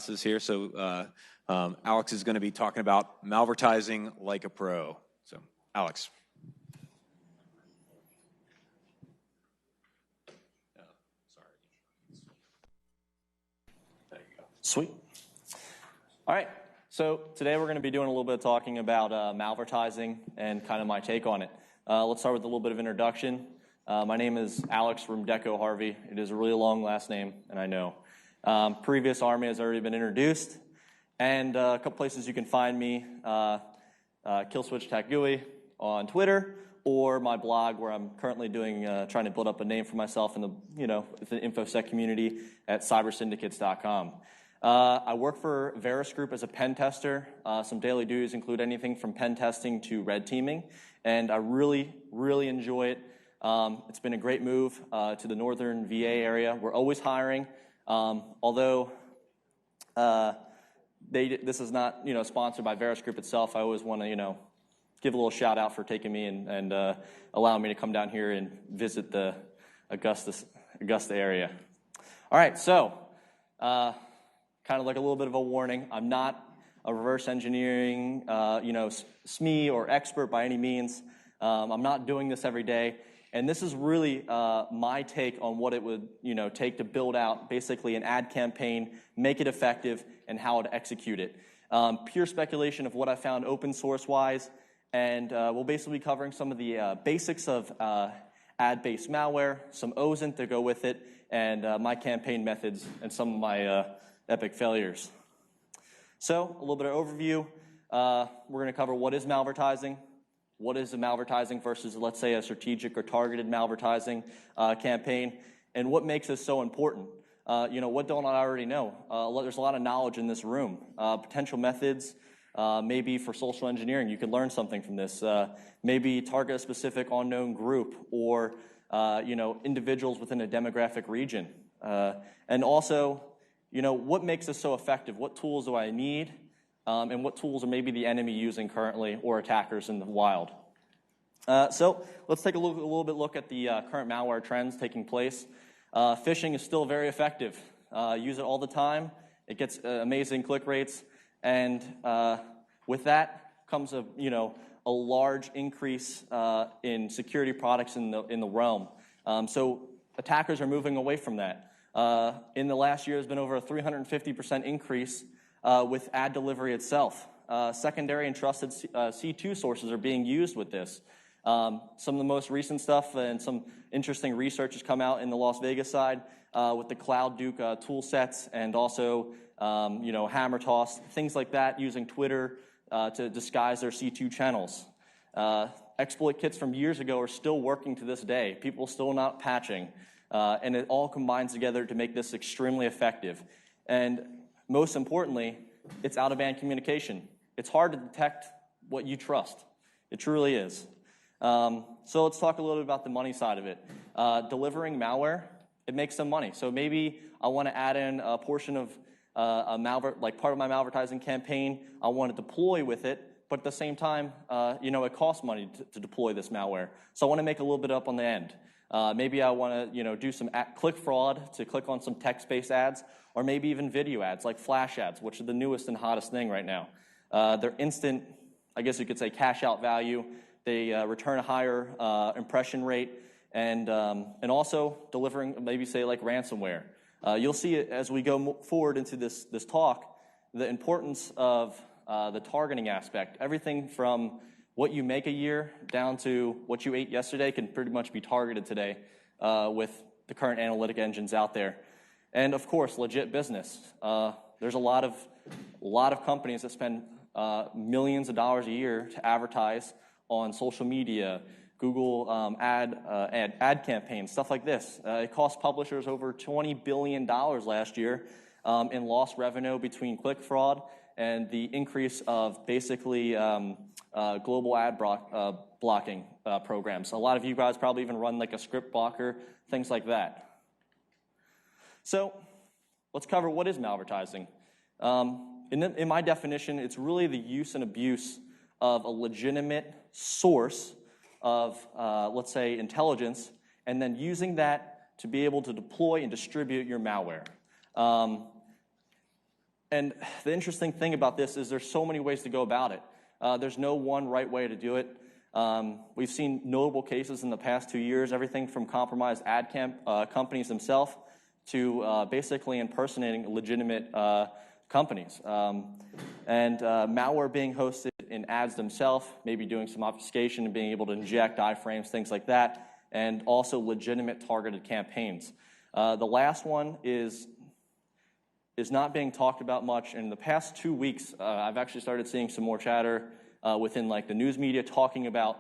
classes here. So Alex is going to be talking about malvertising like a pro. So Alex. Sorry. There you go. Sweet. All right. So today we're going to be doing a little bit of talking about malvertising and kind of my take on it. Let's start with a little bit of introduction. My name is Alex Rymdeko Harvey. It is a really long last name, and I know. Previous Army has already been introduced. And a couple places you can find me, Killswitch Tech GUI on Twitter, or my blog where I'm currently doing, trying to build up a name for myself in the, the InfoSec community at cybersyndicates.com. I work for Varus Group as a pen tester. Some daily duties include anything from pen testing to red teaming, and I really, really enjoy it. It's been a great move to the northern VA area. We're always hiring, although this is not sponsored by Varus Group itself. I always want to give a little shout out for taking me and allowing me to come down here and visit the Augusta area. All right, so kind of like a little bit of a warning. I'm not a reverse engineering SME or expert by any means. I'm not doing this every day. And this is really my take on what it would take to build out basically an ad campaign, make it effective, and how to execute it. Pure speculation of what I found open source wise, and we'll basically be covering some of the basics of ad-based malware, some OSINT to go with it, and my campaign methods and some of my epic failures. So a little bit of overview. We're going to cover what is malvertising. What is a malvertising versus, let's say, a strategic or targeted malvertising campaign, and what makes this so important? What don't I already know? There's a lot of knowledge in this room. Potential methods, maybe for social engineering, you could learn something from this. Maybe target a specific unknown group or, individuals within a demographic region. And also, what makes this so effective? What tools do I need? And what tools are maybe the enemy using currently or attackers in the wild. So let's take a little bit look at the current malware trends taking place. Phishing is still very effective. Use it all the time. It gets amazing click rates. And with that comes a large increase in security products in the realm. So attackers are moving away from that. In the last year, there's been over a 350% increase with ad delivery itself. Secondary and trusted C2 sources are being used with this. Some of the most recent stuff and some interesting research has come out in the Las Vegas side with the Cloud Duke tool sets and also Hammer Toss, things like that, using Twitter to disguise their C2 channels. Exploit kits from years ago are still working to this day. People still not patching. And it all combines together to make this extremely effective. And most importantly, it's out-of-band communication. It's hard to detect what you trust. It truly is. So let's talk a little bit about the money side of it. Delivering malware, it makes some money. So maybe I want to add in a portion of a malware, like part of my malvertising campaign. I want to deploy with it, but at the same time, it costs money to deploy this malware. So I want to make a little bit up on the end. Maybe I want to do some click fraud to click on some text-based ads, or maybe even video ads like flash ads, which are the newest and hottest thing right now. They're instant, I guess you could say, cash-out value. They return a higher impression rate, and also delivering maybe say like ransomware. You'll see it as we go forward into this talk, the importance of the targeting aspect. Everything from what you make a year down to what you ate yesterday can pretty much be targeted today with the current analytic engines out there. And of course, legit business. There's a lot of companies that spend millions of dollars a year to advertise on social media, Google ad campaigns, stuff like this. It cost publishers over $20 billion last year in lost revenue between click fraud and the increase of basically global ad blocking programs. A lot of you guys probably even run like a script blocker, things like that. So let's cover what is malvertising. In my definition, it's really the use and abuse of a legitimate source of, let's say, intelligence, and then using that to be able to deploy and distribute your malware. And the interesting thing about this is there's so many ways to go about it. There's no one right way to do it. We've seen notable cases in the past 2 years, everything from compromised ad companies themselves to basically impersonating legitimate companies. And malware being hosted in ads themselves, maybe doing some obfuscation and being able to inject iframes, things like that, and also legitimate targeted campaigns. The last one is not being talked about much. In the past 2 weeks, I've actually started seeing some more chatter within like the news media talking about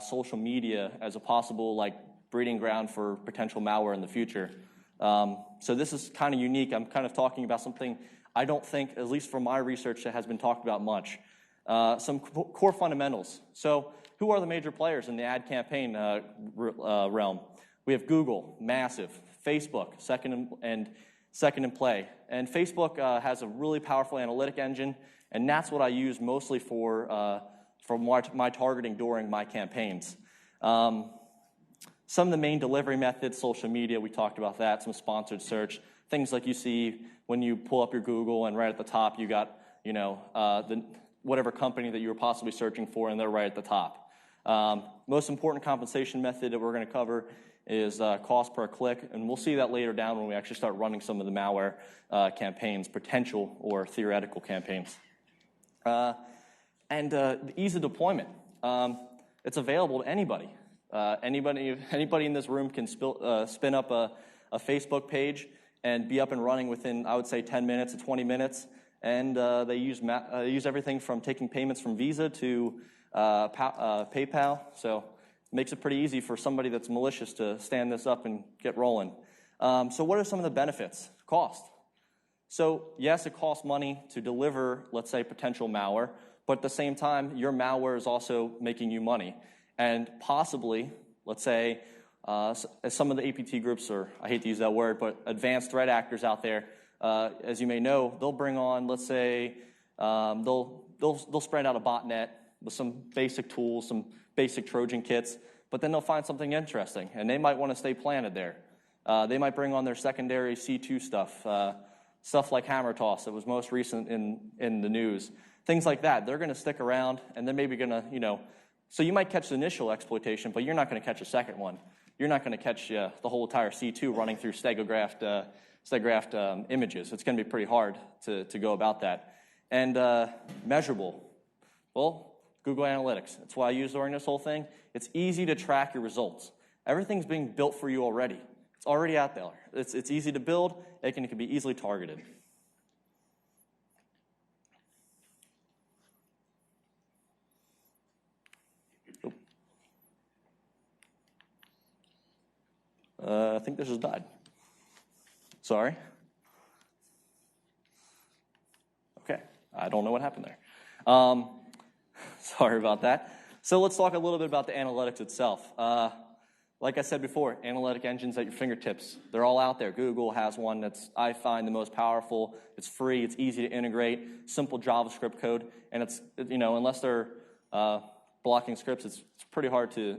social media as a possible like breeding ground for potential malware in the future. So this is kind of unique. I'm kind of talking about something I don't think, at least from my research, that has been talked about much. Some core fundamentals. So who are the major players in the ad campaign realm? We have Google, massive. Facebook, second in play. And Facebook has a really powerful analytic engine, and that's what I use mostly for my targeting during my campaigns. Some of the main delivery methods, social media, we talked about that, some sponsored search, things like you see when you pull up your Google and right at the top you got, whatever company that you were possibly searching for, and they're right at the top. Most important compensation method that we're going to cover is cost per click, and we'll see that later down when we actually start running some of the malware campaigns, potential or theoretical campaigns. And the ease of deployment. It's available to anybody. Anybody in this room can spin up a Facebook page and be up and running within, I would say, 10 minutes to 20 minutes. And they use everything from taking payments from Visa to PayPal. So it makes it pretty easy for somebody that's malicious to stand this up and get rolling. So what are some of the benefits? Cost. So yes, it costs money to deliver, let's say, potential malware, but at the same time, your malware is also making you money. And possibly, let's say, as some of the APT groups, or I hate to use that word, but advanced threat actors out there, as you may know, they'll bring on, let's say, they'll spread out a botnet with some basic tools, some basic Trojan kits, but then they'll find something interesting, and they might want to stay planted there. They might bring on their secondary C2 stuff like Hammer Toss that was most recent in the news. Things like that. They're going to stick around, and they're maybe going to, so you might catch the initial exploitation, but you're not going to catch a second one. You're not going to catch the whole entire C2 running through steganographed images. It's going to be pretty hard to go about that. And measurable. Well, Google Analytics. That's what I use during this whole thing. It's easy to track your results. Everything's being built for you already. It's already out there. It's easy to build. It can be easily targeted. I think this has died. Sorry. Okay, I don't know what happened there. Sorry about that. So let's talk a little bit about the analytics itself. Like I said before, analytic engines at your fingertips. They're all out there. Google has one that's, I find, the most powerful. It's free. It's easy to integrate. Simple JavaScript code. And it's, unless they're blocking scripts, it's pretty hard to,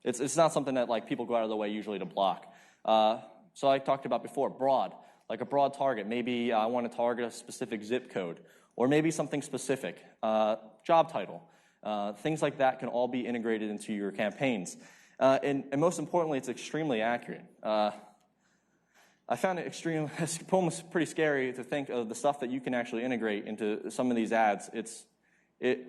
it's not something that like people go out of their way usually to block. So I talked about before, broad, like a broad target. Maybe I want to target a specific zip code, or maybe something specific, job title. Things like that can all be integrated into your campaigns. And most importantly, it's extremely accurate. I found it almost pretty scary to think of the stuff that you can actually integrate into some of these ads.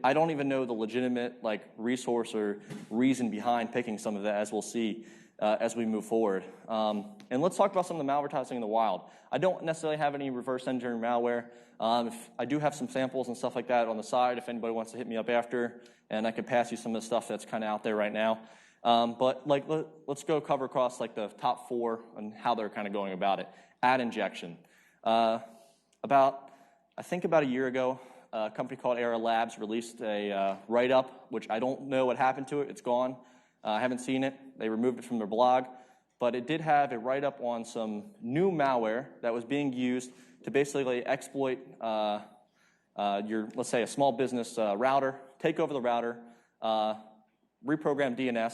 I don't even know the legitimate resource or reason behind picking some of that, as we'll see as we move forward. And let's talk about some of the malvertising in the wild. I don't necessarily have any reverse engineering malware. I do have some samples and stuff like that on the side if anybody wants to hit me up after, and I can pass you some of the stuff that's kind of out there right now. But let's go cover across the top 4 and how they're kind of going about it. Ad injection. About a year ago, a company called Era Labs released a write-up, which I don't know what happened to it. It's gone. I haven't seen it. They removed it from their blog. But it did have a write-up on some new malware that was being used to basically exploit let's say, a small business router, take over the router, reprogram DNS,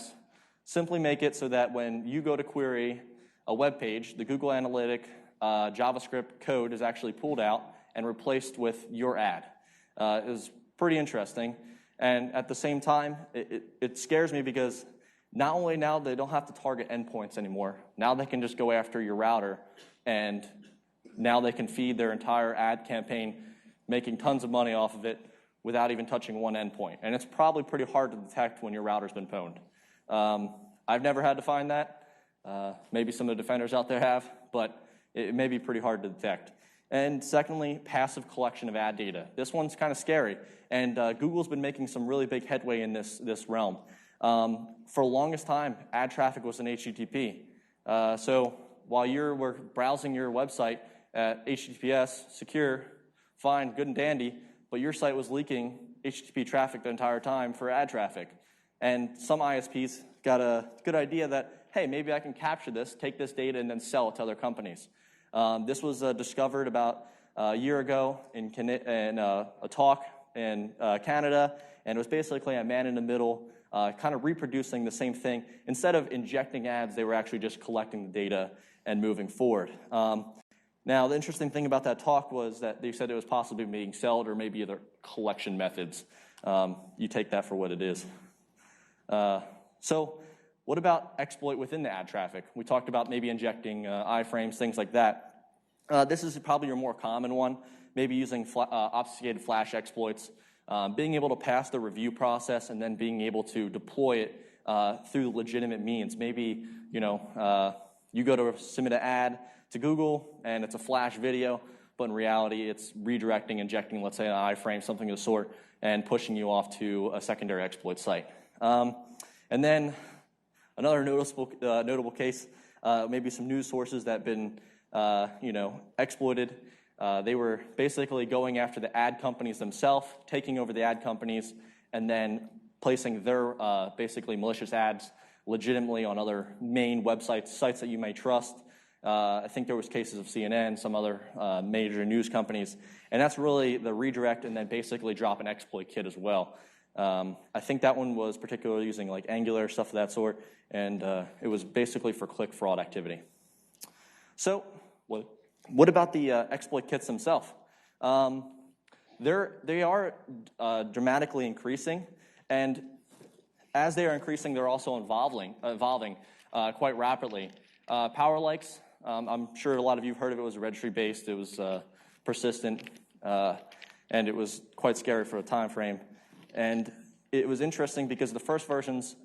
simply make it so that when you go to query a web page, the Google Analytic JavaScript code is actually pulled out, and replaced with your ad. It was pretty interesting. And at the same time, it scares me because not only now they don't have to target endpoints anymore, now they can just go after your router, and now they can feed their entire ad campaign, making tons of money off of it without even touching one endpoint. And it's probably pretty hard to detect when your router's been pwned. I've never had to find that. Maybe some of the defenders out there have, but it may be pretty hard to detect. And secondly, passive collection of ad data. This one's kind of scary, and Google's been making some really big headway in this realm. For the longest time, ad traffic was in HTTP. So while you were browsing your website at HTTPS, secure, fine, good and dandy, but your site was leaking HTTP traffic the entire time for ad traffic. And some ISPs got a good idea that, hey, maybe I can capture this, take this data, and then sell it to other companies. This was discovered about a year ago in a talk in Canada, and it was basically a man in the middle kind of reproducing the same thing. Instead of injecting ads, they were actually just collecting the data and moving forward. Now, the interesting thing about that talk was that they said it was possibly being sold or maybe other collection methods. You take that for what it is. So what about exploit within the ad traffic? We talked about maybe injecting iframes, things like that. This is probably your more common one, maybe using obfuscated flash exploits, being able to pass the review process and then being able to deploy it through legitimate means. Maybe, you go to submit an ad to Google and it's a flash video, but in reality it's redirecting, injecting, let's say, an iframe, something of the sort, and pushing you off to a secondary exploit site. And then another notable case, maybe some news sources that have been, exploited. They were basically going after the ad companies themselves, taking over the ad companies, and then placing their basically malicious ads legitimately on other main websites, sites that you may trust. I think there was cases of CNN, some other major news companies, and that's really the redirect and then basically drop an exploit kit as well. I think that one was particularly using like Angular, stuff of that sort, and it was basically for click fraud activity. So what about the exploit kits themselves? They are dramatically increasing, and as they are increasing, they're also evolving quite rapidly. Powerlikes, I'm sure a lot of you have heard of it. It was registry-based, it was persistent, and it was quite scary for a time frame. And it was interesting because the first versions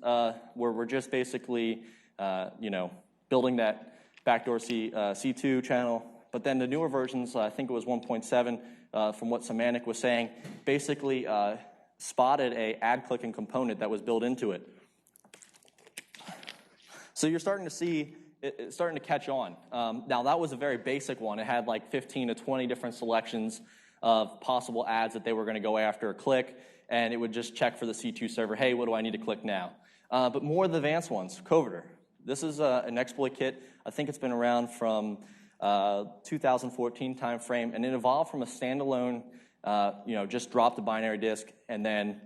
were just basically, building that backdoor C2 channel. But then the newer versions, I think it was 1.7, from what Semantic was saying, basically spotted a ad clicking component that was built into it. So you're starting to see it's starting to catch on. Now, that was a very basic one. It had like 15 to 20 different selections of possible ads that they were going to go after a click, and it would just check for the C2 server, hey, what do I need to click now? But more of the advanced ones, Coverter. This is an exploit kit. I think it's been around from 2014 timeframe, and it evolved from a standalone, just drop the binary disk and then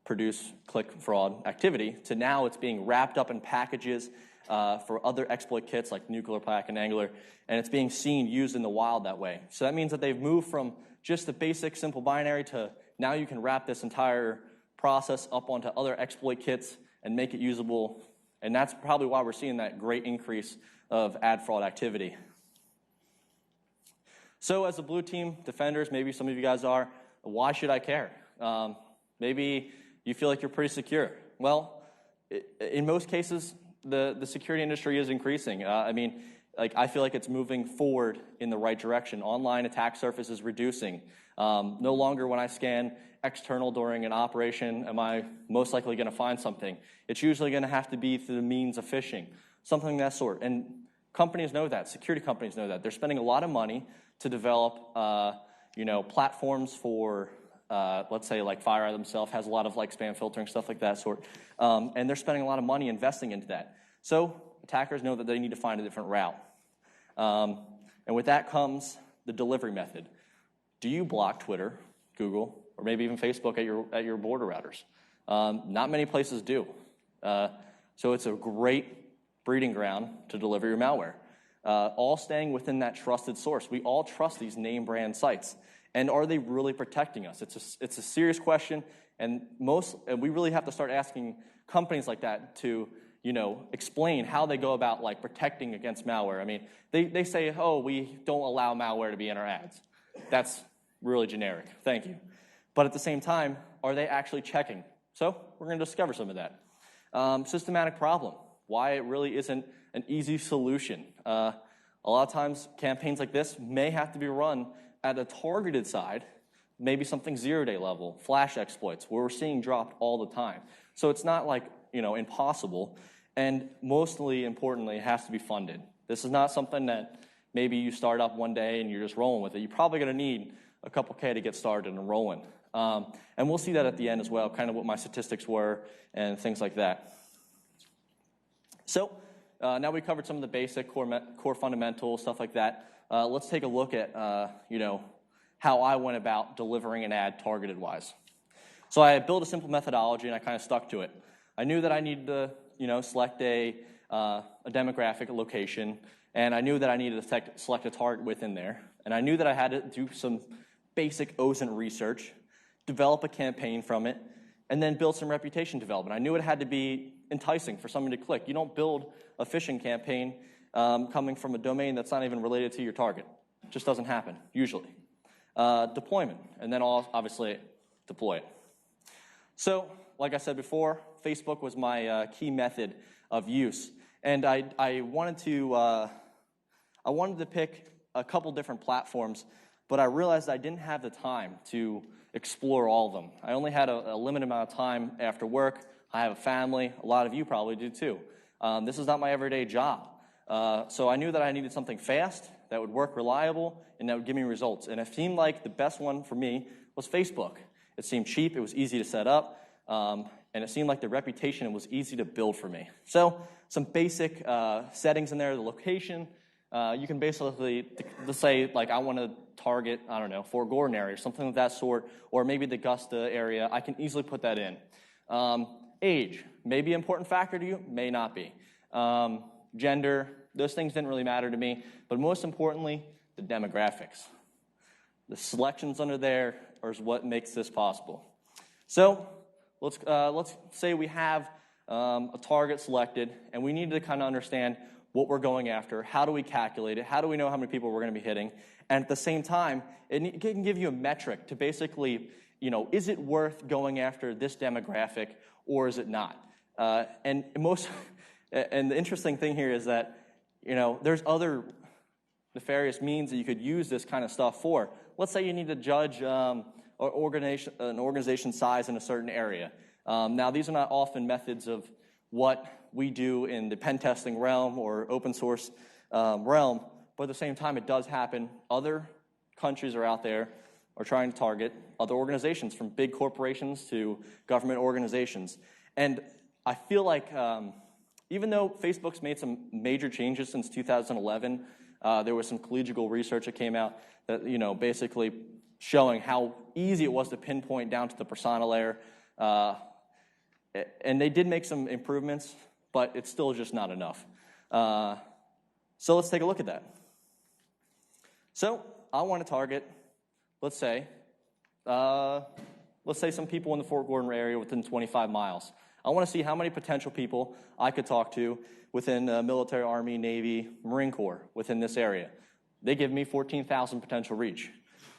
produce click fraud activity to now it's being wrapped up in packages for other exploit kits like Nuclear Pack and Angular, and it's being used in the wild that way. So that means that they've moved from just the basic simple binary to now you can wrap this entire process up onto other exploit kits and make it usable, and that's probably why we're seeing that great increase of ad fraud activity. So as a blue team defenders, maybe some of you guys are, why should I care? Maybe you feel like you're pretty secure. Well, in most cases, the security industry is increasing. I feel like it's moving forward in the right direction. Online attack surface is reducing. No longer when I scan external during an operation am I most likely going to find something. It's usually going to have to be through the means of phishing, something of that sort. And companies know that. Security companies know that. They're spending a lot of money to develop, platforms for, let's say, like FireEye themselves has a lot of like spam filtering, stuff like that sort. And they're spending a lot of money investing into that. So attackers know that they need to find a different route. And with that comes the delivery method. Do you block Twitter, Google, or maybe even Facebook at your border routers? Not many places do. So it's a great breeding ground to deliver your malware. All staying within that trusted source. We all trust these name brand sites. And are they really protecting us? It's a serious question, and we really have to start asking companies like that to, explain how they go about like protecting against malware. I mean, they say, oh, we don't allow malware to be in our ads. That's really generic. Thank you. But at the same time, are they actually checking? So we're going to discover some of that. Systematic problem. Why it really isn't an easy solution. A lot of times, campaigns like this may have to be run at a targeted side, maybe something zero-day level, flash exploits, where we're seeing dropped all the time. So it's not like, impossible. And mostly importantly, it has to be funded. This is not something that maybe you start up one day and you're just rolling with it. You're probably going to need a couple K to get started and rolling. And we'll see that at the end as well, kind of what my statistics were and things like that. So now we covered some of the basic core fundamentals, stuff like that. Let's take a look at, how I went about delivering an ad targeted-wise. So I built a simple methodology, and I kind of stuck to it. I knew that I needed to, select a demographic location, and I knew that I needed to select a target within there. And I knew that I had to do some basic OSINT research, develop a campaign from it, and then build some reputation development. I knew it had to be enticing for somebody to click. You don't build a phishing campaign coming from a domain that's not even related to your target. It just doesn't happen, usually. Deployment, and then obviously deploy it. So, like I said before, Facebook was my key method of use, and I wanted to pick a couple different platforms, but I realized I didn't have the time to explore all of them. I only had a limited amount of time after work. I have a family. A lot of you probably do too. This is not my everyday job. So I knew that I needed something fast, that would work reliable, and that would give me results. And it seemed like the best one for me was Facebook. It seemed cheap, it was easy to set up, and it seemed like the reputation was easy to build for me. So some basic settings in there, the location. You can basically say, like, I want to target, I don't know, Fort Gordon area or something of that sort, or maybe the Augusta area. I can easily put that in. Age, may be an important factor to you, may not be. Gender, those things didn't really matter to me, but most importantly, the demographics. The selections under there is what makes this possible. So let's say we have a target selected, and we need to kind of understand what we're going after, how do we calculate it, how do we know how many people we're going to be hitting, and at the same time, it can give you a metric to basically, is it worth going after this demographic or is it not? And the interesting thing here is that, there's other nefarious means that you could use this kind of stuff for. Let's say you need to judge an organization size in a certain area. Now, these are not often methods of what we do in the pen testing realm or open source realm, but at the same time, it does happen. Other countries are out there are trying to target other organizations, from big corporations to government organizations. And I feel like even though Facebook's made some major changes since 2011, there was some collegial research that came out that, basically showing how easy it was to pinpoint down to the persona layer. And they did make some improvements, but it's still just not enough. So let's take a look at that. So I want to target, let's say some people in the Fort Gordon area within 25 miles. I want to see how many potential people I could talk to within the military, Army, Navy, Marine Corps within this area. They give me 14,000 potential reach.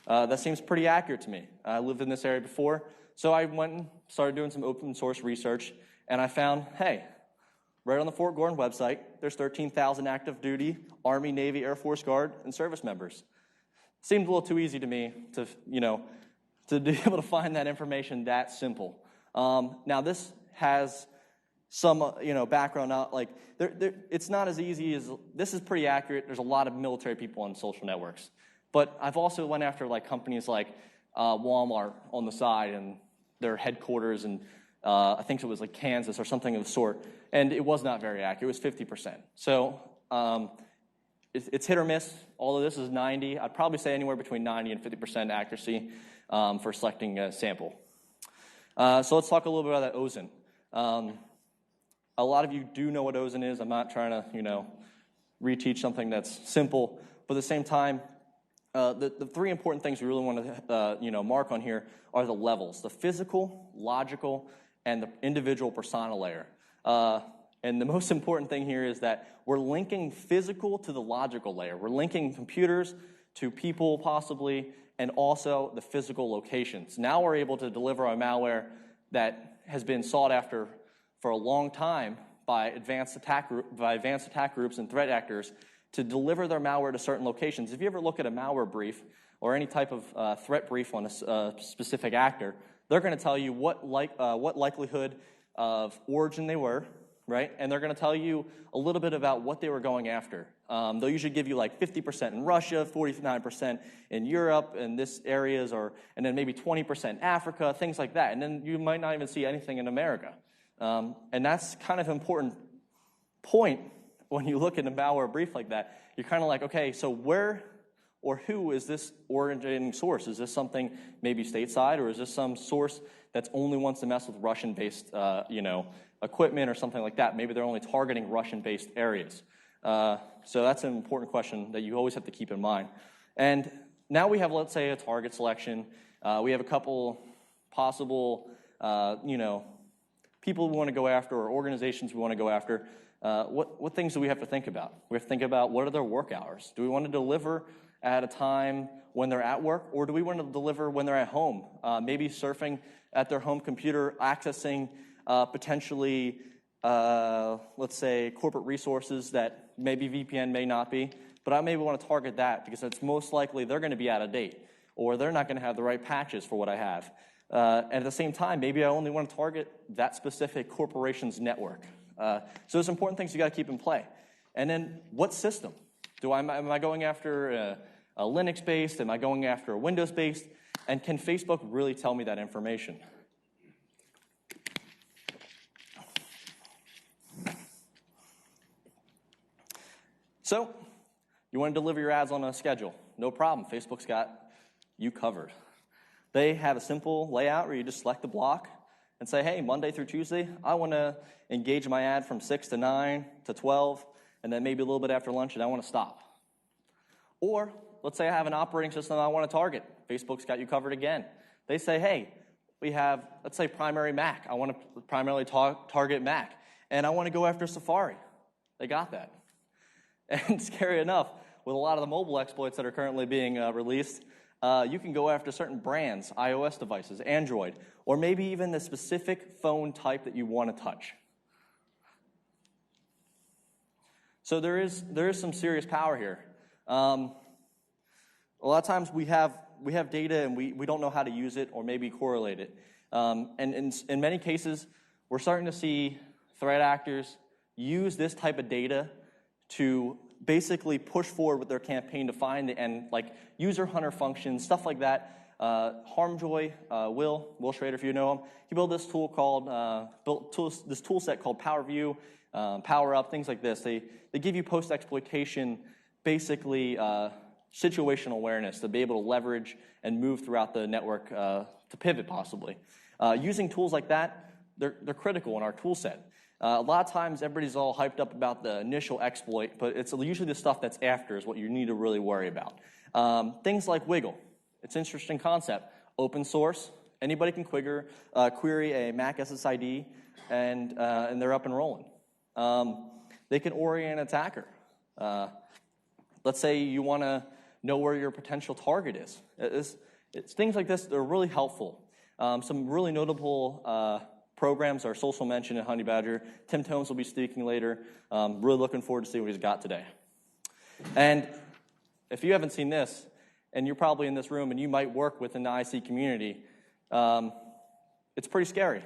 That seems pretty accurate to me. I lived in this area before, so I went and started doing some open source research, and I found, hey, right on the Fort Gordon website, there's 13,000 active duty Army, Navy, Air Force Guard, and service members. Seemed a little too easy to me to be able to find that information that simple. Now this has some, background. Not like it's not as easy as this is pretty accurate. There's a lot of military people on social networks, but I've also went after like companies like Walmart on the side and their headquarters, and I think it was like Kansas or something of the sort, and it was not very accurate. It was 50%. So it's hit or miss. All of this is 90. I'd probably say anywhere between 90 and 50% accuracy for selecting a sample. So let's talk a little bit about that OSINT. A lot of you do know what OSINT is. I'm not trying to, reteach something that's simple, but at the same time, The three important things we really want to mark on here are the levels: the physical, logical, and the individual persona layer. And the most important thing here is that we're linking physical to the logical layer. We're linking computers to people, possibly, and also the physical locations. Now we're able to deliver a malware that has been sought after for a long time by advanced attack groups and threat actors to deliver their malware to certain locations. If you ever look at a malware brief or any type of threat brief on a specific actor, they're going to tell you what likelihood of origin they were, right? And they're going to tell you a little bit about what they were going after. They'll usually give you like 50% in Russia, 49% in Europe, and this areas, and then maybe 20% Africa, things like that. And then you might not even see anything in America. And that's kind of an important point when you look at a malware brief like that. You're kind of like, okay, so where or who is this originating source? Is this something maybe stateside, or is this some source that's only wants to mess with Russian-based, equipment or something like that? Maybe they're only targeting Russian-based areas. So that's an important question that you always have to keep in mind. And now we have, let's say, a target selection. We have a couple possible, people we want to go after or organizations we want to go after. What things do we have to think about? We have to think about, what are their work hours? Do we want to deliver at a time when they're at work, or do we want to deliver when they're at home? Maybe surfing at their home computer, accessing potentially, let's say, corporate resources that maybe VPN may not be, but I maybe want to target that because it's most likely they're going to be out of date, or they're not going to have the right patches for what I have. And at the same time, maybe I only want to target that specific corporation's network. So there's important things you got to keep in play. And then, what system? Am I going after a Linux-based? Am I going after a Windows-based? And can Facebook really tell me that information? So, you want to deliver your ads on a schedule. No problem. Facebook's got you covered. They have a simple layout where you just select the block and say, hey, Monday through Tuesday, I want to engage my ad from 6 to 9 to 12, and then maybe a little bit after lunch, and I want to stop. Or, let's say I have an operating system I want to target. Facebook's got you covered again. They say, hey, we have, let's say, primary Mac. I want to primarily target Mac, and I want to go after Safari. They got that. And scary enough, with a lot of the mobile exploits that are currently being released, you can go after certain brands, iOS devices, Android, or maybe even the specific phone type that you want to touch. So there is some serious power here. A lot of times we have data and we don't know how to use it or maybe correlate it. And in many cases, we're starting to see threat actors use this type of data to basically push forward with their campaign to find and like user hunter functions, stuff like that. Harmjoy, Will Schrader, if you know him, he built this tool this tool set called PowerView, PowerUp, things like this. They give you post-exploitation, basically situational awareness to be able to leverage and move throughout the network to pivot possibly. Using tools like that, they're critical in our tool set. A lot of times, everybody's all hyped up about the initial exploit, but it's usually the stuff that's after is what you need to really worry about. Things like Wiggle. It's an interesting concept. Open source. Anybody can query a Mac SSID, and they're up and rolling. They can orient an attacker. Let's say you want to know where your potential target is. It's things like this that are really helpful. Some really notable programs are Social Mention and Honey Badger. Tim Tomes will be speaking later. Really looking forward to see what he's got today. And if you haven't seen this, and you're probably in this room and you might work within the IC community, it's pretty scary.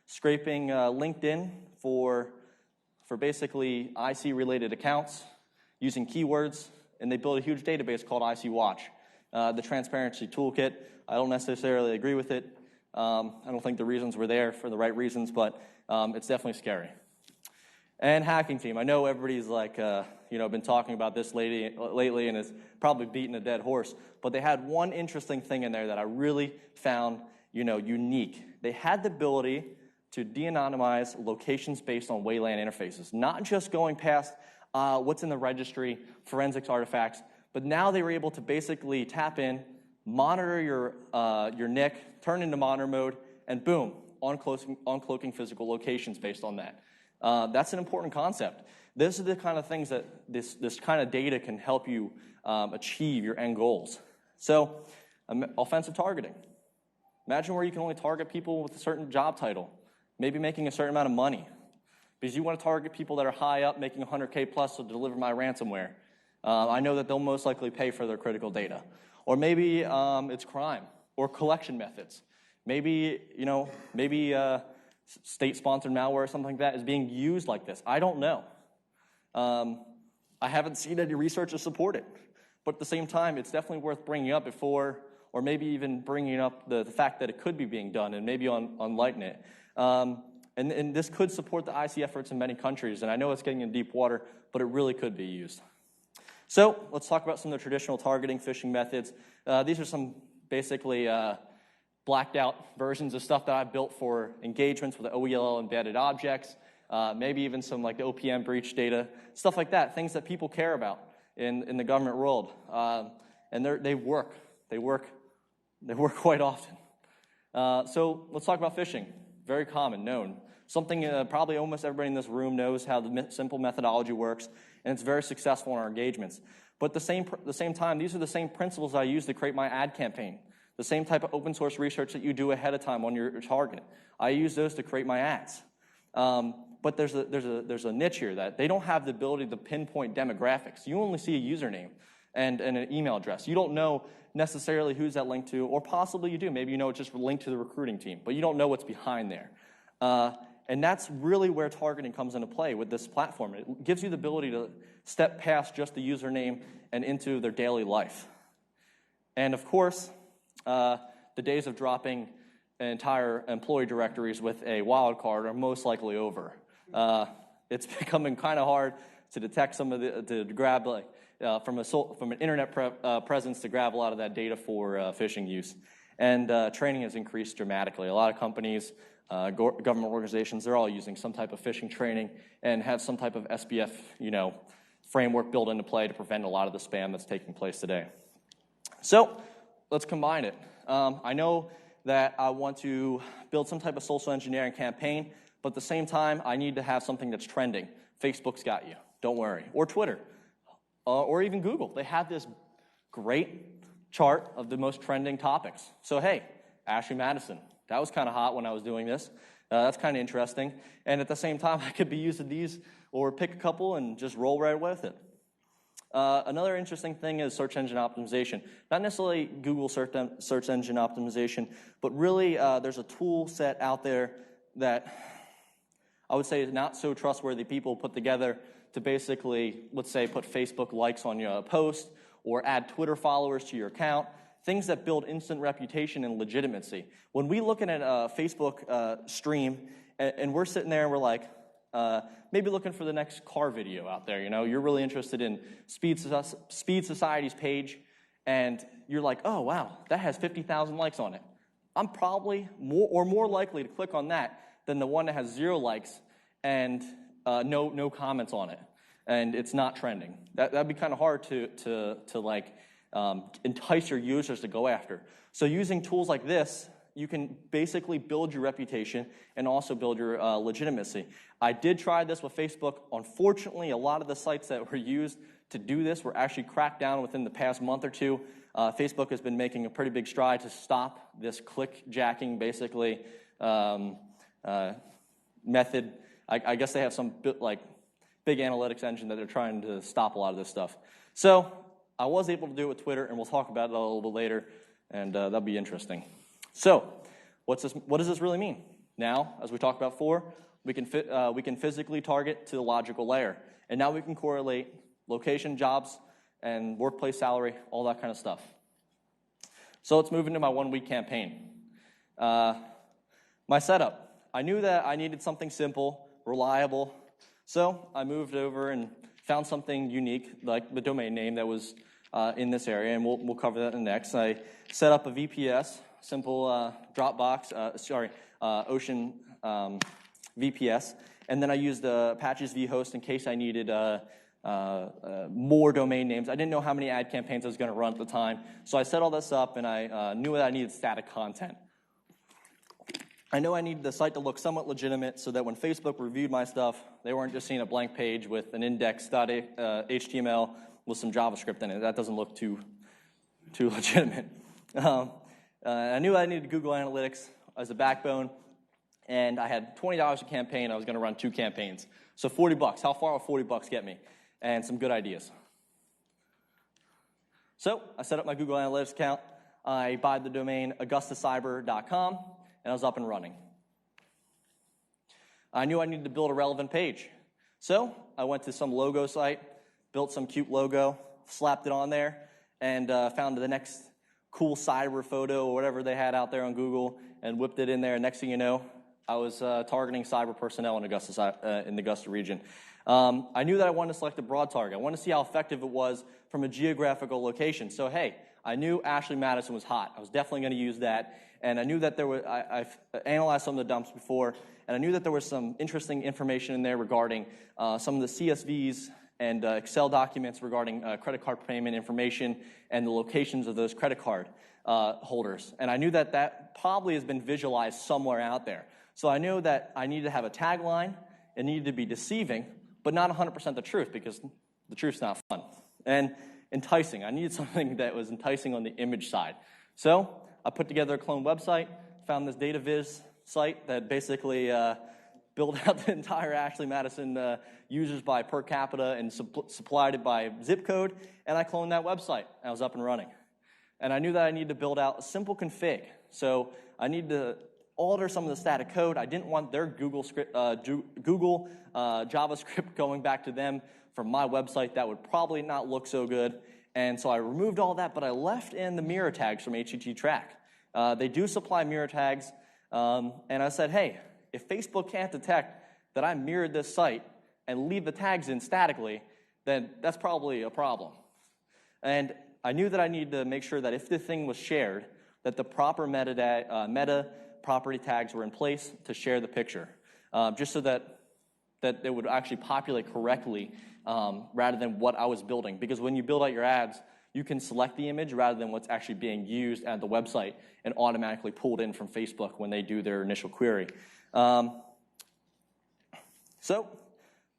Scraping LinkedIn for basically IC-related accounts, using keywords, and they built a huge database called IC Watch. The transparency toolkit, I don't necessarily agree with it. I don't think the reasons were there for the right reasons, but it's definitely scary. And hacking team, I know everybody's like, been talking about this lately and is probably beating a dead horse, but they had one interesting thing in there that I really found, unique. They had the ability to de-anonymize locations based on WLAN interfaces, not just going past what's in the registry, forensics artifacts, But now they were able to basically tap in, monitor your NIC, turn into monitor mode, and boom, uncloaking physical locations based on that. That's an important concept. This is the kind of things that this kind of data can help you achieve your end goals. So, offensive targeting. Imagine where you can only target people with a certain job title, maybe making a certain amount of money, because you want to target people that are high up, making 100K plus to deliver my ransomware. I know that they'll most likely pay for their critical data. Or maybe it's crime or collection methods. Maybe, state-sponsored malware or something like that is being used like this. I don't know. I haven't seen any research to support it. But at the same time, it's definitely worth bringing up before, or maybe even bringing up the fact that it could be being done and maybe enlighten it. And this could support the IC efforts in many countries. And I know it's getting in deep water, but it really could be used. So let's talk about some of the traditional targeting phishing methods. These are some basically blacked out versions of stuff that I've built for engagements with the OELL embedded objects, maybe even some like the OPM breach data, stuff like that, things that people care about in the government world. And they work. They work quite often. So let's talk about phishing. Very common, known. Something probably almost everybody in this room knows how the simple methodology works, and it's very successful in our engagements. But at the same time, these are the same principles I use to create my ad campaign. The same type of open source research that you do ahead of time on your target. I use those to create my ads. But there's a niche here that they don't have the ability to pinpoint demographics. You only see a username and an email address. You don't know necessarily who's that linked to, or possibly you do. Maybe you know it's just linked to the recruiting team, but you don't know what's behind there. And that's really where targeting comes into play with this platform. It gives you the ability to step past just the username and into their daily life. And of course, the days of dropping entire employee directories with a wildcard are most likely over. It's becoming kind of hard to detect some of to grab from an internet presence to grab a lot of that data for phishing use. And training has increased dramatically. A lot of companies, government organizations, they're all using some type of phishing training and have some type of SPF, framework built into play to prevent a lot of the spam that's taking place today. So let's combine it. I know that I want to build some type of social engineering campaign, but at the same time, I need to have something that's trending. Facebook's got you. Don't worry. Or Twitter. Or even Google. They have this great chart of the most trending topics. So, hey, Ashley Madison. That was kind of hot when I was doing this. That's kind of interesting. And at the same time, I could be using these or pick a couple and just roll right with it. Another interesting thing is search engine optimization. Not necessarily Google search engine optimization, but really there's a tool set out there that I would say is not so trustworthy people put together to basically, let's say, put Facebook likes on your post or add Twitter followers to your account, things that build instant reputation and legitimacy. When we look at a Facebook stream and we're sitting there and we're like, maybe looking for the next car video out there, you're really interested in Speed Society's page, and you're like, oh, wow, that has 50,000 likes on it. I'm probably more likely to click on that than the one that has 0 likes and no comments on it, and it's not trending. That'd be kind of hard to entice your users to go after. So using tools like this, you can basically build your reputation and also build your legitimacy. I did try this with Facebook. Unfortunately, a lot of the sites that were used to do this were actually cracked down within the past month or two. Facebook has been making a pretty big stride to stop this click-jacking, basically, method. I guess they have some big analytics engine that they're trying to stop a lot of this stuff. So I was able to do it with Twitter, and we'll talk about it a little bit later, and that'll be interesting. So what does this really mean? Now, as we talked about before, we can physically target to the logical layer, and now we can correlate location, jobs, and workplace salary, all that kind of stuff. So let's move into my 1-week campaign. My setup. I knew that I needed something simple, reliable, so I moved over and found something unique, like the domain name that was in this area, and we'll cover that in the next. I set up a VPS, simple Ocean VPS, and then I used Apache's vhost in case I needed more domain names. I didn't know how many ad campaigns I was going to run at the time. So I set all this up, and I knew that I needed static content. I know I needed the site to look somewhat legitimate so that when Facebook reviewed my stuff, they weren't just seeing a blank page with an index.html with some JavaScript in it. That doesn't look too legitimate. I knew I needed Google Analytics as a backbone, and I had $20 a campaign. I was going to run 2 campaigns. So $40. How far will $40 get me? And some good ideas. So I set up my Google Analytics account. I bought the domain augustacyber.com, and I was up and running. I knew I needed to build a relevant page. So I went to some logo site, built some cute logo, slapped it on there, and found the next cool cyber photo or whatever they had out there on Google and whipped it in there. Next thing you know, I was targeting cyber personnel in the Augusta region. I knew that I wanted to select a broad target. I wanted to see how effective it was from a geographical location. So, hey, I knew Ashley Madison was hot. I was definitely going to use that. And I knew that there were, I've analyzed some of the dumps before, and I knew that there was some interesting information in there regarding some of the CSVs and Excel documents regarding credit card payment information and the locations of those credit card holders. And I knew that that probably has been visualized somewhere out there. So I knew that I needed to have a tagline. It needed to be deceiving, but not 100% the truth, because the truth's not fun. And enticing. I needed something that was enticing on the image side. So I put together a clone website, found this data viz site that basically built out the entire Ashley Madison users by per capita and supplied it by zip code, and I cloned that website. I was up and running. And I knew that I needed to build out a simple config. So I needed to alter some of the static code. I didn't want their Google JavaScript going back to them from my website. That would probably not look so good. And so I removed all that, but I left in the mirror tags from HTTP Track. They do supply mirror tags. And I said, hey, if Facebook can't detect that I mirrored this site and leave the tags in statically, then that's probably a problem. And I knew that I needed to make sure that if the thing was shared, that the proper meta property tags were in place to share the picture, just so that it would actually populate correctly rather than what I was building. Because when you build out your ads, you can select the image rather than what's actually being used at the website and automatically pulled in from Facebook when they do their initial query. So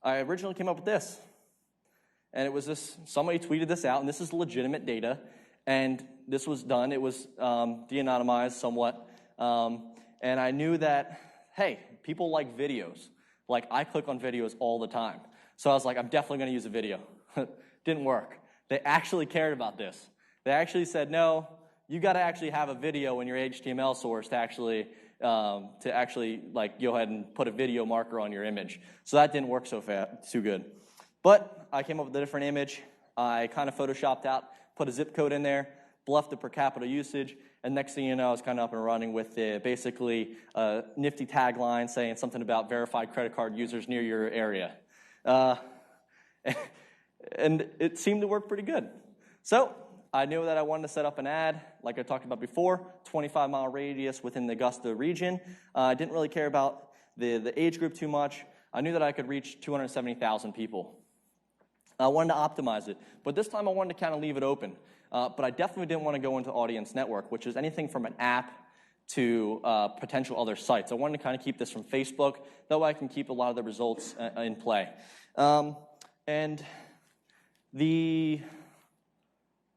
I originally came up with this. And it was this, somebody tweeted this out, and this is legitimate data. And this was done. It was de-anonymized somewhat. And I knew that, hey, people like videos. Like, I click on videos all the time. So I was like, I'm definitely going to use a video. Didn't work. They actually cared about this. They actually said, no, you got to actually have a video in your HTML source to actually like go ahead and put a video marker on your image. So that didn't work too good. But I came up with a different image. I kind of photoshopped out, put a zip code in there, bluffed the per capita usage, and next thing you know, I was kind of up and running with basically a nifty tagline saying something about verified credit card users near your area. And it seemed to work pretty good. So I knew that I wanted to set up an ad, like I talked about before, 25-mile radius within the Augusta region. I didn't really care about the age group too much. I knew that I could reach 270,000 people. I wanted to optimize it, but this time I wanted to kind of leave it open. But I definitely didn't want to go into audience network, which is anything from an app to potential other sites. I wanted to kind of keep this from Facebook, that way I can keep a lot of the results in play. And the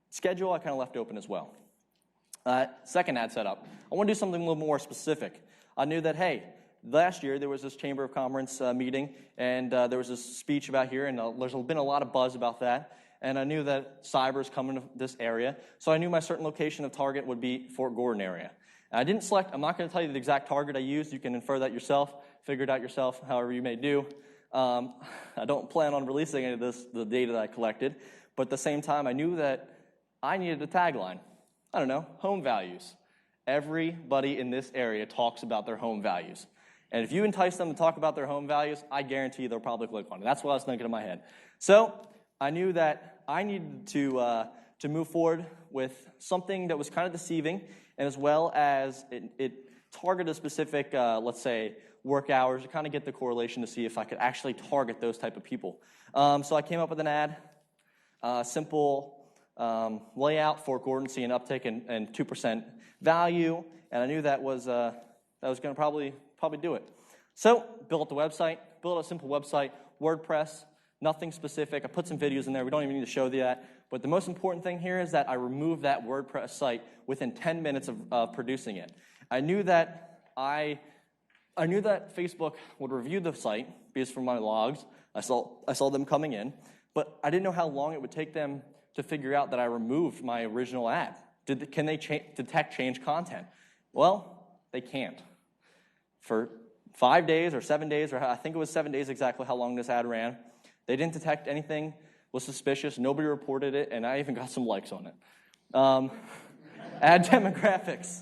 schedule I kind of left open as well. Second ad setup. I want to do something a little more specific. I knew that, hey, last year there was this Chamber of Commerce meeting, and there was this speech about here, and there's been a lot of buzz about that. And I knew that cyber is coming to this area, so I knew my certain location of target would be Fort Gordon area. And I didn't select, I'm not going to tell you the exact target I used. You can infer that yourself, figure it out yourself, however you may do. I don't plan on releasing any of the data that I collected, but at the same time, I knew that I needed a tagline. I don't know, home values. Everybody in this area talks about their home values. And if you entice them to talk about their home values, I guarantee they'll probably click on it. That's what I was thinking in my head. So I knew that I needed to move forward with something that was kind of deceiving, and as well as it target a specific, let's say, work hours to kind of get the correlation to see if I could actually target those type of people. So I came up with an ad, simple layout for Gordon-C and uptick and 2% value, and I knew that was going to probably do it. So built the website, built a simple website, WordPress, nothing specific. I put some videos in there. We don't even need to show that. But the most important thing here is that I removed that WordPress site within 10 minutes of producing it. I knew that Facebook would review the site because from my logs, I saw them coming in, but I didn't know how long it would take them to figure out that I removed my original ad. Can they detect change content? Well, they can't. For 5 days or 7 days, or I think it was 7 days exactly how long this ad ran, they didn't detect anything was suspicious. Nobody reported it, and I even got some likes on it. Ad demographics.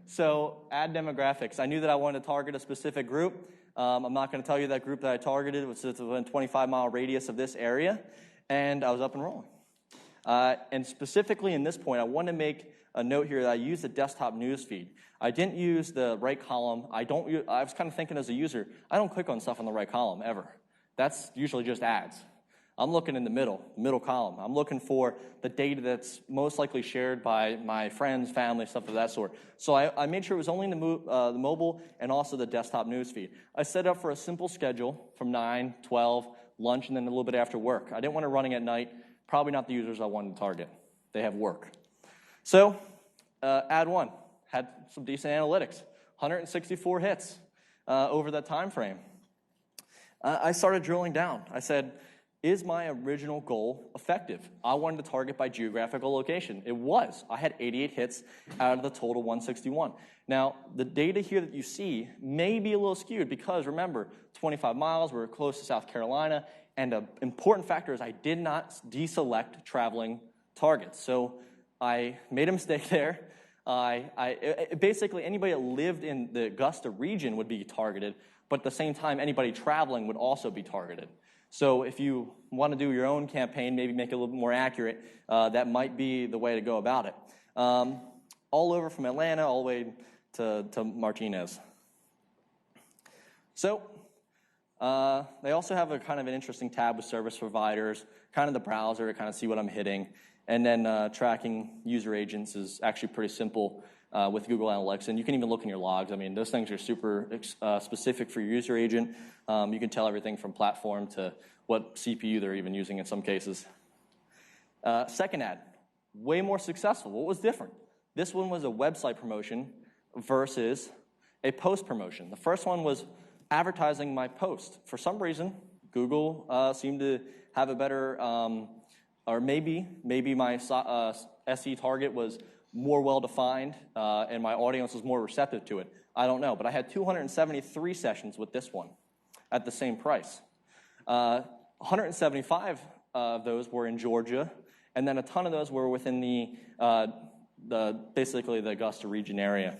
So ad demographics. I knew that I wanted to target a specific group. I'm not going to tell you that group that I targeted was within a 25-mile radius of this area, and I was up and rolling. And specifically in this point, I want to make a note here that I use the desktop news feed. I didn't use the right column. I was kind of thinking as a user, I don't click on stuff on the right column ever. That's usually just ads. I'm looking in the middle column. I'm looking for the data that's most likely shared by my friends, family, stuff of that sort. So I made sure it was only the mobile and also the desktop news feed. I set up for a simple schedule from 9, 12, lunch, and then a little bit after work. I didn't want it running at night. Probably not the users I wanted to target. They have work. So ad one had some decent analytics, 164 hits over that time frame. I started drilling down. I said, is my original goal effective? I wanted to target by geographical location. It was. I had 88 hits out of the total 161. Now, the data here that you see may be a little skewed because, remember, 25 miles, we're close to South Carolina, and an important factor is I did not deselect traveling targets. So I made a mistake there. Basically, anybody that lived in the Augusta region would be targeted, but at the same time, anybody traveling would also be targeted. So if you want to do your own campaign, maybe make it a little bit more accurate, that might be the way to go about it. All over from Atlanta all the way to Martinez. So they also have a kind of an interesting tab with service providers, kind of the browser to kind of see what I'm hitting. And then tracking user agents is actually pretty simple with Google Analytics. And you can even look in your logs. I mean, those things are super specific for your user agent. You can tell everything from platform to what CPU they're even using in some cases. Second ad, way more successful. What was different? This one was a website promotion versus a post promotion. The first one was advertising my post. For some reason, Google seemed to have a better, or maybe my SE target was more well-defined and my audience was more receptive to it. I don't know, but I had 273 sessions with this one at the same price. 175 of those were in Georgia, and then a ton of those were within basically the Augusta region area.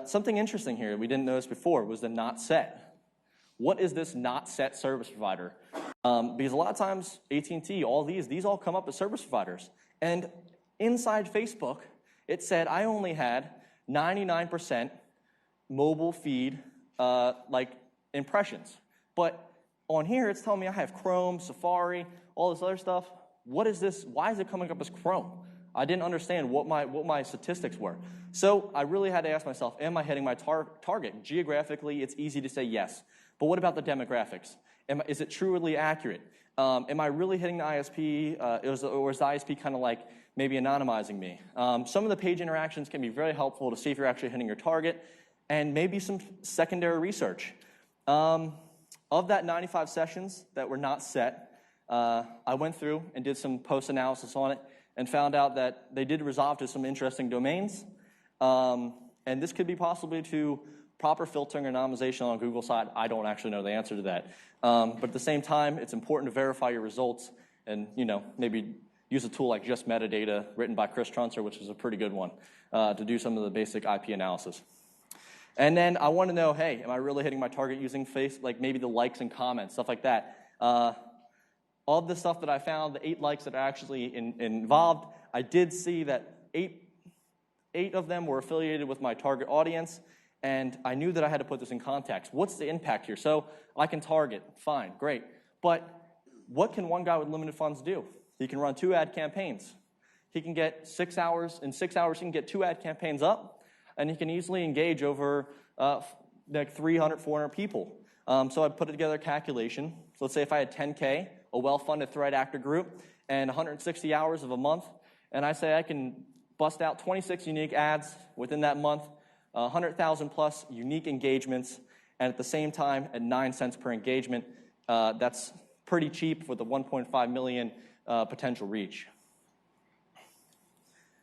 Something interesting here we didn't notice before was the not set. What is this not set service provider? Because a lot of times, AT&T, all these all come up as service providers. And inside Facebook, it said I only had 99% mobile feed impressions. But on here, it's telling me I have Chrome, Safari, all this other stuff. What is this? Why is it coming up as Chrome? I didn't understand what my statistics were. So I really had to ask myself, am I hitting my target? Geographically, it's easy to say yes. But what about the demographics? Is it truly accurate? Am I really hitting the ISP, or is the ISP kind of like maybe anonymizing me? Some of the page interactions can be very helpful to see if you're actually hitting your target, and maybe some secondary research. Of that 95 sessions that were not set, I went through and did some post-analysis on it and found out that they did resolve to some interesting domains. And this could be possibly to proper filtering or anonymization on Google side. I don't actually know the answer to that. But at the same time, it's important to verify your results and maybe use a tool like Just Metadata written by Chris Trunzer, which is a pretty good one, to do some of the basic IP analysis. And then I want to know, hey, am I really hitting my target using like maybe the likes and comments, stuff like that. All of the stuff that I found, the 8 likes that are actually involved, I did see that 8 of them were affiliated with my target audience, And I knew that I had to put this in context. What's the impact here? So I can target, fine, great. But what can one guy with limited funds do? He can run 2 ad campaigns. He can get 6 hours. In 6 hours, he can get 2 ad campaigns up, and he can easily engage over like 300, 400 people. So I put together a calculation. So let's say if I had 10K, a well-funded threat actor group, and 160 hours of a month, and I say I can bust out 26 unique ads within that month, 100,000 plus unique engagements, and at the same time, at 9 cents per engagement, that's pretty cheap with a 1.5 million potential reach.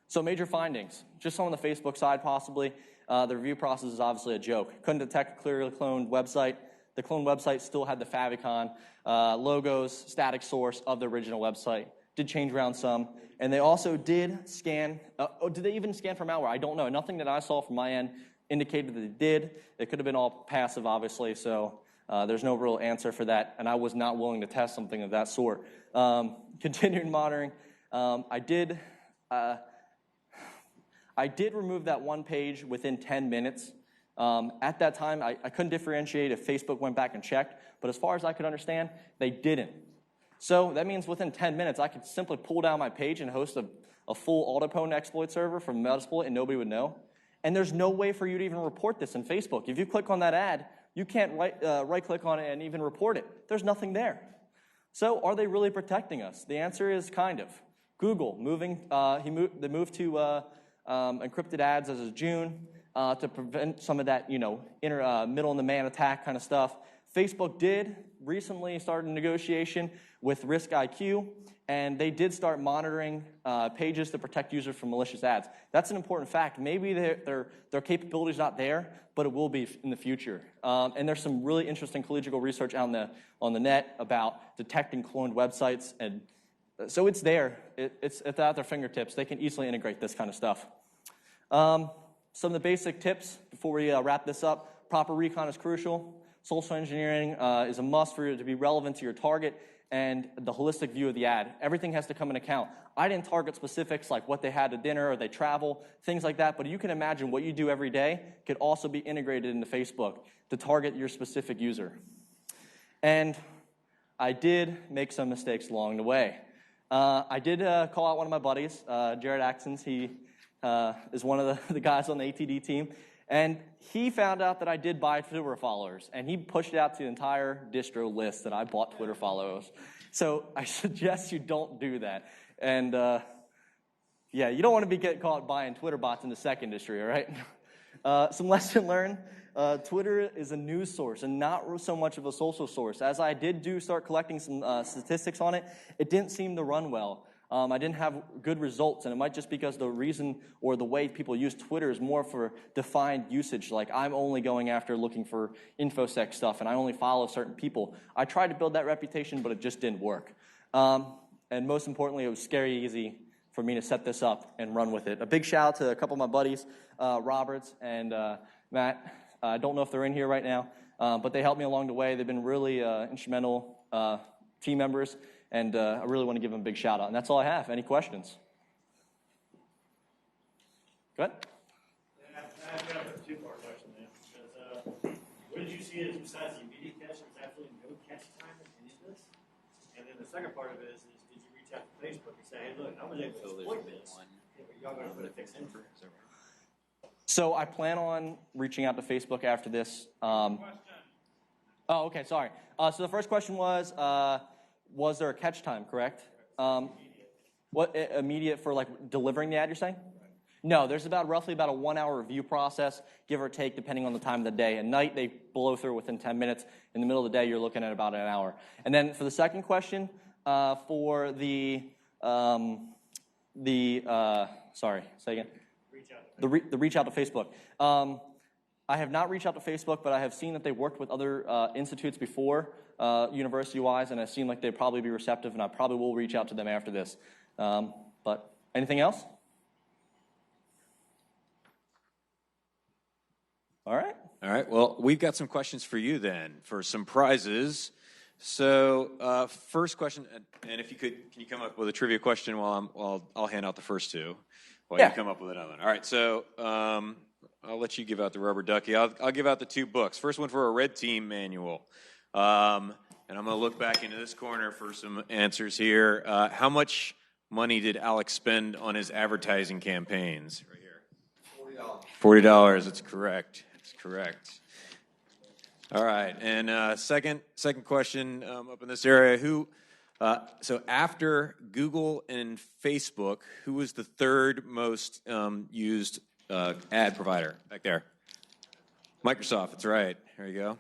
So major findings, just on the Facebook side possibly, the review process is obviously a joke. Couldn't detect a clearly cloned website. The cloned website still had the favicon logos, static source of the original website. Did change around some. And they also did scan, did they even scan for malware? I don't know. Nothing that I saw from my end indicated that they did. It could have been all passive, obviously, so there's no real answer for that, and I was not willing to test something of that sort. Continuing monitoring, I did remove that one page within 10 minutes. At that time, I couldn't differentiate if Facebook went back and checked, but as far as I could understand, they didn't. So that means within 10 minutes, I could simply pull down my page and host a full autopwn exploit server from Metasploit, and nobody would know. And there's no way for you to even report this in Facebook. If you click on that ad, you can't right-click on it and even report it. There's nothing there. So are they really protecting us? The answer is kind of. Google, they moved to encrypted ads as of June to prevent some of that, middle-in-the-man attack kind of stuff. Facebook did recently start a negotiation with Risk IQ, and they did start monitoring pages to protect users from malicious ads. That's an important fact. Maybe their capability's not there, but it will be in the future. And there's some really interesting collegial research on the net about detecting cloned websites, and so it's there. It's at their fingertips. They can easily integrate this kind of stuff. Some of the basic tips before we wrap this up. Proper recon is crucial. Social engineering is a must for you to be relevant to your target and the holistic view of the ad. Everything has to come into account. I didn't target specifics like what they had to dinner or they travel, things like that, but you can imagine what you do every day could also be integrated into Facebook to target your specific user. And I did make some mistakes along the way. I did call out one of my buddies, Jared Axons. He is one of the guys on the ATD team. And he found out that I did buy Twitter followers, and he pushed it out to the entire distro list that I bought Twitter followers. So I suggest you don't do that. And yeah, you don't want to get caught buying Twitter bots in the SEC industry, all right? Some lesson learned. Twitter is a news source and not so much of a social source. As I did start collecting some statistics on it, it didn't seem to run well. I didn't have good results, and it might just because the reason or the way people use Twitter is more for defined usage. Like, I'm only going after looking for InfoSec stuff, and I only follow certain people. I tried to build that reputation, but it just didn't work. And most importantly, it was scary easy for me to set this up and run with it. A big shout out to a couple of my buddies, Roberts and Matt. I don't know if they're in here right now, but they helped me along the way. They've been really instrumental team members. And I really want to give them a big shout out. And that's all I have. Any questions? Go ahead. I've got a two-part question there. Because, what did you see as besides the immediate catch? There's absolutely no catch time in any of this. And then the second part of it is did you reach out to Facebook and say, hey, look, I was able to exploit this. Y'all going to put a fix in for it? So I plan on reaching out to Facebook after this. Oh, okay, sorry. So the first question was there a catch time, correct? What immediate for like delivering the ad, you're saying? No, there's roughly about a 1 hour review process, give or take, depending on the time of the day. At night, they blow through within 10 minutes. In the middle of the day, you're looking at about an hour. And then for the second question, for sorry, say again? The reach out to Facebook. I have not reached out to Facebook, but I have seen that they worked with other institutes before, university-wise, and it seemed like they'd probably be receptive, and I probably will reach out to them after this. But anything else? All right. All right. Well, we've got some questions for you then for some prizes. So first question, and if you could, can you come up with a trivia question while I'll hand out the first two while you come up with another one. All right. So I'll let you give out the rubber ducky. I'll give out the 2 books. First one for a red team manual. And I'm going to look back into this corner for some answers here. How much money did Alex spend on his advertising campaigns? Right here. $40. That's correct. That's correct. All right. And second question up in this area. So after Google and Facebook, who was the 3rd most used ad provider back there? Microsoft. That's right. There you go.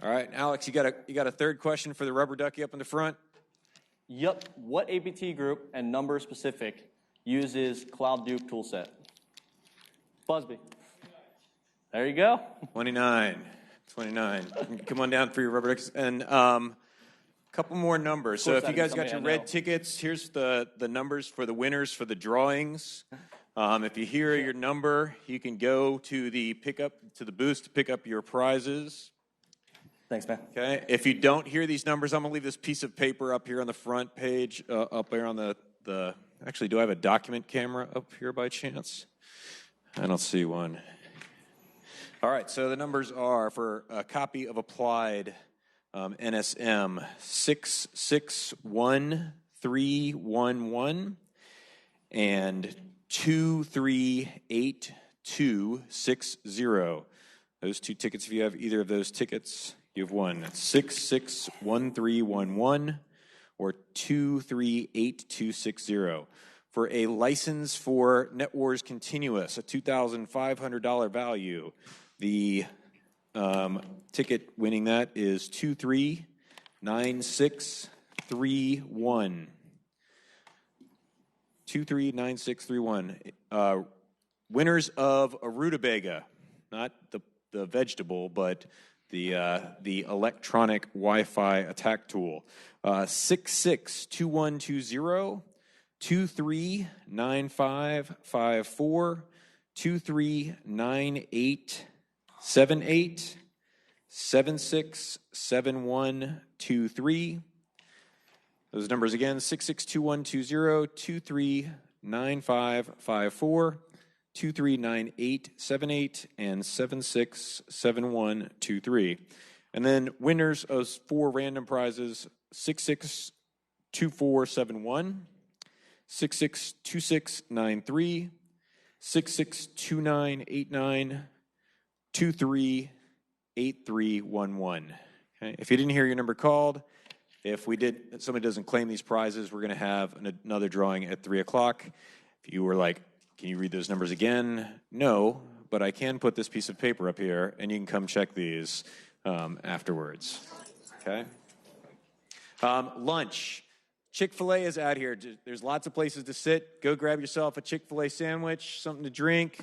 All right, Alex, you got a 3rd question for the rubber ducky up in the front? Yep. What APT group and number specific uses Cloud Duke toolset? Busby. There you go. 29. Come on down for your rubber ducks. And couple more numbers. So if you guys got your red tickets, here's the numbers for the winners for the drawings. If you hear your number, you can go to the booth to pick up your prizes. Thanks, man. Okay. If you don't hear these numbers, I'm gonna leave this piece of paper up here on the front page, up there on the. Actually, do I have a document camera up here by chance? I don't see one. All right. So the numbers are for a copy of Applied NSM 661311 and 238260. Those 2 tickets, if you have either of those tickets, you've won. 661311 or 238260. For a license for NetWars Continuous, a $2,500 value, the ticket winning that is 239631. 239631. Winners of a rutabaga, not the vegetable, but the electronic Wi-Fi attack tool. 662120, 239554, 239878, 767123. Those numbers again, 662120, 239554, 239878, and 767123. And then winners of 4 random prizes, 662471, 662693, 662989, 238311. Okay? If you didn't hear your number called, if somebody doesn't claim these prizes, we're going to have another drawing at 3 o'clock. If you were like, can you read those numbers again? No, but I can put this piece of paper up here, and you can come check these afterwards. Okay? Lunch. Chick-fil-A is out here. There's lots of places to sit. Go grab yourself a Chick-fil-A sandwich, something to drink.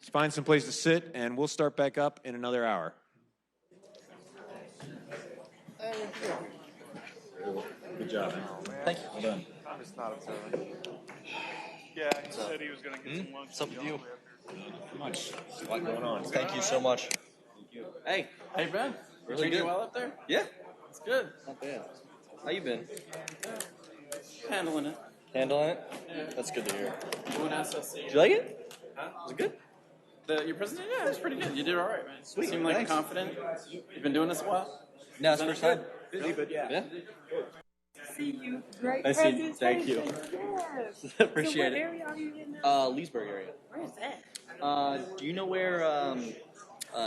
Just find some place to sit, and we'll start back up in another hour. Good job, man. Thank you. Well done. I'm just not observing. Yeah, he said he was going to get some lunch. What's up with you? Much. A lot going on. Thank you so much. Hey. Hey, Ben. Really Treating good. you well up there? Yeah. It's good. Not bad. How you been? Handling it. Handling it? Yeah. That's good to hear. Doing SSC. Did you like it? Huh? Was it good? Your presentation? Yeah, it was pretty good. You did all right, man. Sweet. You seem like Thanks. confident. You've been doing this a while? No, it's the first time. Busy, but yeah. See you. Great I see. presentation. Thank you. Yes. Appreciate So what it. area are you in now? Leesburg area. Where is that? Do you know where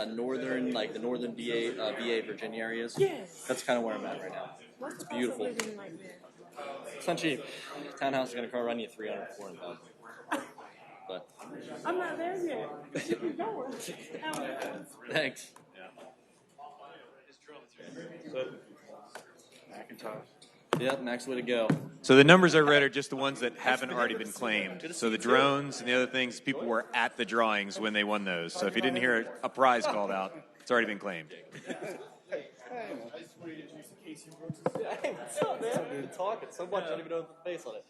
northern VA Virginia area is? Yes. That's kind of where I'm at right now. What's It's the cost of beautiful. living like that? It's not cheap. Townhouse is going to run you $300, $400,000. But I'm not there yet. Keep going. thanks. Macintosh. Yep, next way to go. So the numbers I read are just the ones that haven't already been claimed. So the drones and the other things, people were at the drawings when they won those. So if you didn't hear a prize called out, it's already been claimed. Hey, what's up, man? Good talking. So much I don't even know the face on it.